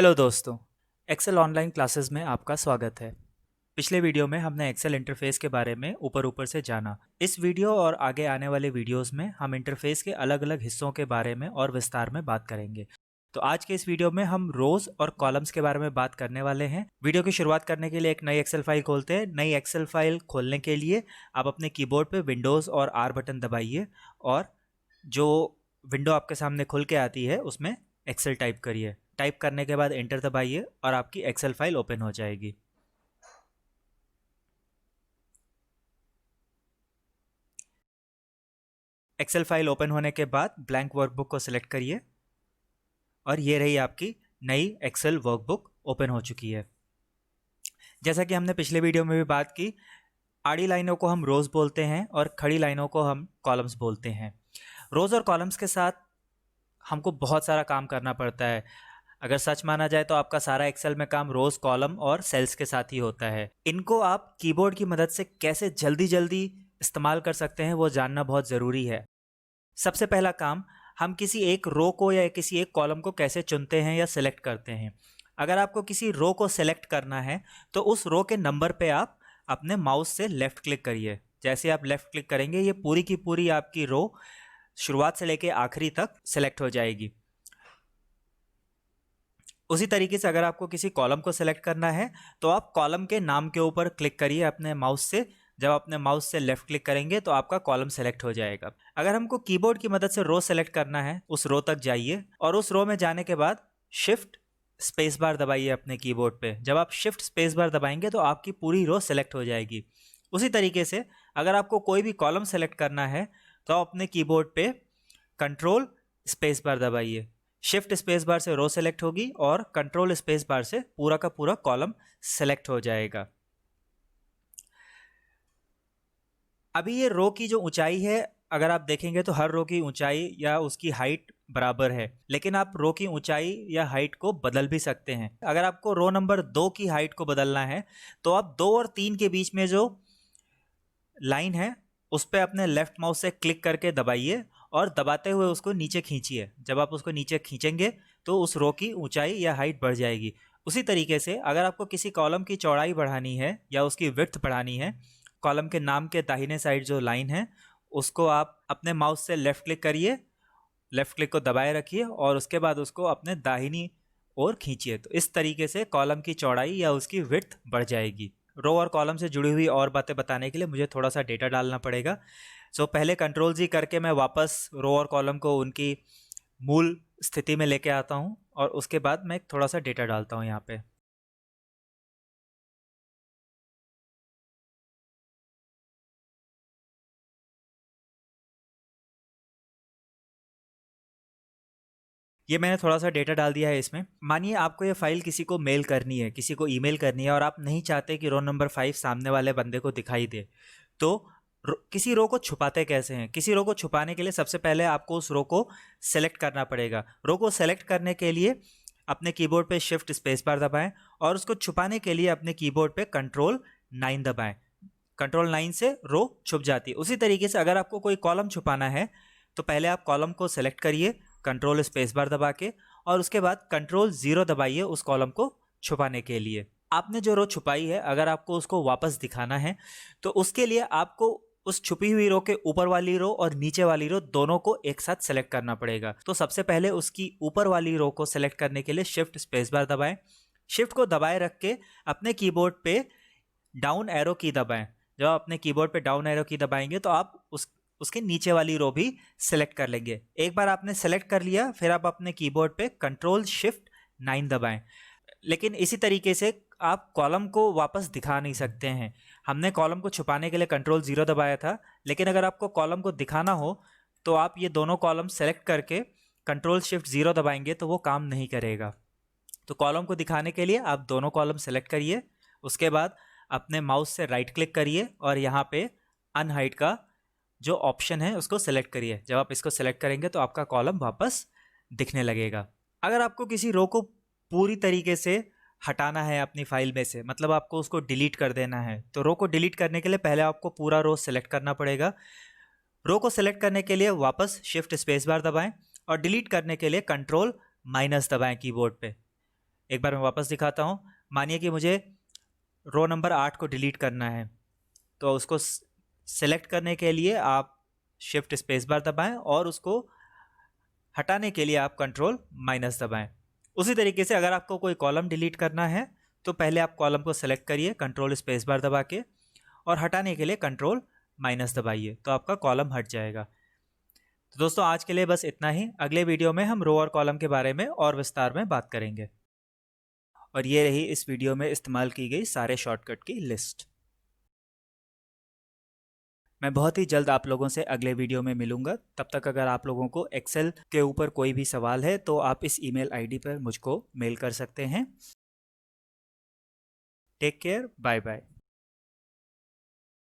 Hello दोस्तों, Excel online classes में आपका स्वागत है। पिछले वीडियो में हमने एक्सेल इंटरफेस के बारे में ऊपर ऊपर से जाना। इस वीडियो और आगे आने वाले वीडियोस में हम इंटरफेस के अलग अलग हिस्सों के बारे में और विस्तार में बात करेंगे। तो आज के इस वीडियो में हम रोज और कॉलम्स के बारे में बात करने वाले हैं। वीडियो की शुरुआत करने के लिए एक नई एक्सेल फाइल खोलते हैं। नई एक्सेल फाइल खोलने के लिए आप अपने कीबोर्ड पे विंडोज़ और आर बटन दबाइए और जो विंडो आपके सामने खुल के आती है उसमें एक्सेल टाइप करिए। टाइप करने के बाद एंटर दबाइए और आपकी एक्सेल फाइल ओपन हो जाएगी। एक्सेल फाइल ओपन होने के बाद ब्लैंक वर्कबुक को सिलेक्ट करिए और ये रही आपकी नई एक्सेल वर्कबुक ओपन हो चुकी है। जैसा कि हमने पिछले वीडियो में भी बात की, आड़ी लाइनों को हम रोज बोलते हैं और खड़ी लाइनों को हम कॉलम्स बोलते हैं। रोज और कॉलम्स के साथ हमको बहुत सारा काम करना पड़ता है। अगर सच माना जाए तो आपका सारा एक्सेल में काम रोज, कॉलम और सेल्स के साथ ही होता है। इनको आप कीबोर्ड की मदद से कैसे जल्दी जल्दी इस्तेमाल कर सकते हैं वो जानना बहुत ज़रूरी है। सबसे पहला काम, हम किसी एक रो को या किसी एक कॉलम को कैसे चुनते हैं या सिलेक्ट करते हैं। अगर आपको किसी रो को सिलेक्ट करना है तो उस रो के नंबर पे आप अपने माउस से लेफ़्ट क्लिक करिए। जैसे आप लेफ़्ट क्लिक करेंगे ये पूरी की पूरी आपकी रो शुरुआत से लेके आखिरी तक सिलेक्ट हो जाएगी। उसी तरीके से अगर आपको किसी कॉलम को सिलेक्ट करना है तो आप कॉलम के नाम के ऊपर क्लिक करिए अपने माउस से। जब अपने माउस से लेफ्ट क्लिक करेंगे तो आपका कॉलम सेलेक्ट हो जाएगा। अगर हमको कीबोर्ड की मदद से रो सेलेक्ट करना है, उस रो तक जाइए और उस रो में जाने के बाद शिफ्ट स्पेस बार दबाइए अपने कीबोर्ड पे। जब आप शिफ्ट स्पेस बार दबाएंगे तो आपकी पूरी रो सेलेक्ट हो जाएगी। उसी तरीके से अगर आपको कोई भी कॉलम सेलेक्ट करना है तो आप अपने कीबोर्ड पे कंट्रोल स्पेस बार दबाइए। शिफ्ट स्पेस बार से रो सेलेक्ट होगी और कंट्रोल स्पेस बार से पूरा का पूरा कॉलम सेलेक्ट हो जाएगा। अभी ये रो की जो ऊंचाई है, अगर आप देखेंगे तो हर रो की ऊंचाई या उसकी हाइट बराबर है, लेकिन आप रो की ऊंचाई या हाइट को बदल भी सकते हैं। अगर आपको रो नंबर 2 की हाइट को बदलना है तो आप 2 और 3 के बीच में जो लाइन है उस पर अपने लेफ्ट माउस से क्लिक करके दबाइए और दबाते हुए उसको नीचे खींचिए। जब आप उसको नीचे खींचेंगे तो उस रो की ऊंचाई या हाइट बढ़ जाएगी। उसी तरीके से अगर आपको किसी कॉलम की चौड़ाई बढ़ानी है या उसकी विड्थ बढ़ानी है, कॉलम के नाम के दाहिने साइड जो लाइन है उसको आप अपने माउस से लेफ्ट क्लिक करिए, लेफ्ट क्लिक को दबाए रखिए और उसके बाद उसको अपने दाहिनी ओर खींचिए। तो इस तरीके से कॉलम की चौड़ाई या उसकी विड्थ बढ़ जाएगी। रो और कॉलम से जुड़ी हुई और बातें बताने के लिए मुझे थोड़ा सा डेटा डालना पड़ेगा। पहले कंट्रोल जी करके मैं वापस रो और कॉलम को उनकी मूल स्थिति में लेके आता हूँ और उसके बाद मैं थोड़ा सा डेटा डालता हूँ यहाँ पे। ये मैंने थोड़ा सा डेटा डाल दिया है इसमें। मानिए आपको ये फाइल किसी को मेल करनी है, किसी को ईमेल करनी है और आप नहीं चाहते कि रो नंबर 5 सामने वाले बंदे को दिखाई दे, तो किसी रो को छुपाते कैसे हैं? किसी रो को छुपाने के लिए सबसे पहले आपको उस रो को सेलेक्ट करना पड़ेगा। रो को सेलेक्ट करने के लिए अपने कीबोर्ड पे शिफ्ट स्पेस बार दबाएं और उसको छुपाने के लिए अपने कीबोर्ड पे कंट्रोल 9 दबाएं। कंट्रोल 9 से रो छुप जाती है। उसी तरीके से अगर आपको कोई कॉलम छुपाना है तो पहले आप कॉलम को सेलेक्ट करिए कंट्रोल स्पेस बार दबा के और उसके बाद कंट्रोल 0 दबाइए उस कॉलम को छुपाने के लिए। आपने जो रो छुपाई है अगर आपको उसको वापस दिखाना है तो उसके लिए आपको उस छुपी हुई रो के ऊपर वाली रो और नीचे वाली रो दोनों को एक साथ सेलेक्ट करना पड़ेगा। तो सबसे पहले उसकी ऊपर वाली रो को सेलेक्ट करने के लिए शिफ्ट स्पेस बार दबाएं। शिफ्ट को दबाए रख के अपने कीबोर्ड पे डाउन एरो की दबाएं। जब आप अपने कीबोर्ड पे डाउन एरो की दबाएंगे तो आप उसके नीचे वाली रो भी सेलेक्ट कर लेंगे। एक बार आपने सेलेक्ट कर लिया फिर आप अपने कीबोर्ड पे कंट्रोल शिफ्ट 9 दबाएं। लेकिन इसी तरीके से आप कॉलम को वापस दिखा नहीं सकते हैं। हमने कॉलम को छुपाने के लिए कंट्रोल 0 दबाया था, लेकिन अगर आपको कॉलम को दिखाना हो तो आप ये दोनों कॉलम सेलेक्ट करके कंट्रोल शिफ्ट 0 दबाएंगे तो वो काम नहीं करेगा। तो कॉलम को दिखाने के लिए आप दोनों कॉलम सेलेक्ट करिए, उसके बाद अपने माउस से राइट क्लिक करिए और यहाँ पे अनहाइड का जो ऑप्शन है उसको सेलेक्ट करिए। जब आप इसको सेलेक्ट करेंगे तो आपका कॉलम वापस दिखने लगेगा। अगर आपको किसी रो को पूरी तरीके से हटाना है अपनी फाइल में से, मतलब आपको उसको डिलीट कर देना है, तो रो को डिलीट करने के लिए पहले आपको पूरा रो सेलेक्ट करना पड़ेगा। रो को सेलेक्ट करने के लिए वापस शिफ्ट स्पेस बार दबाएं और डिलीट करने के लिए कंट्रोल माइनस दबाएं कीबोर्ड पे। एक बार मैं वापस दिखाता हूँ। मानिए कि मुझे रो नंबर 8 को डिलीट करना है, तो उसको सेलेक्ट करने के लिए आप शिफ्ट स्पेस बार दबाएं और उसको हटाने के लिए आप कंट्रोल माइनस दबाएं। उसी तरीके से अगर आपको कोई कॉलम डिलीट करना है तो पहले आप कॉलम को सेलेक्ट करिए कंट्रोल स्पेस बार दबा के, और हटाने के लिए कंट्रोल माइनस दबाइए, तो आपका कॉलम हट जाएगा। तो दोस्तों आज के लिए बस इतना ही। अगले वीडियो में हम रो और कॉलम के बारे में और विस्तार में बात करेंगे। और ये रही इस वीडियो में इस्तेमाल की गई सारे शॉर्टकट की लिस्ट। मैं बहुत ही जल्द आप लोगों से अगले वीडियो में मिलूंगा। तब तक अगर आप लोगों को एक्सेल के ऊपर कोई भी सवाल है तो आप इस ईमेल आईडी पर मुझको मेल कर सकते हैं। Take care, bye bye.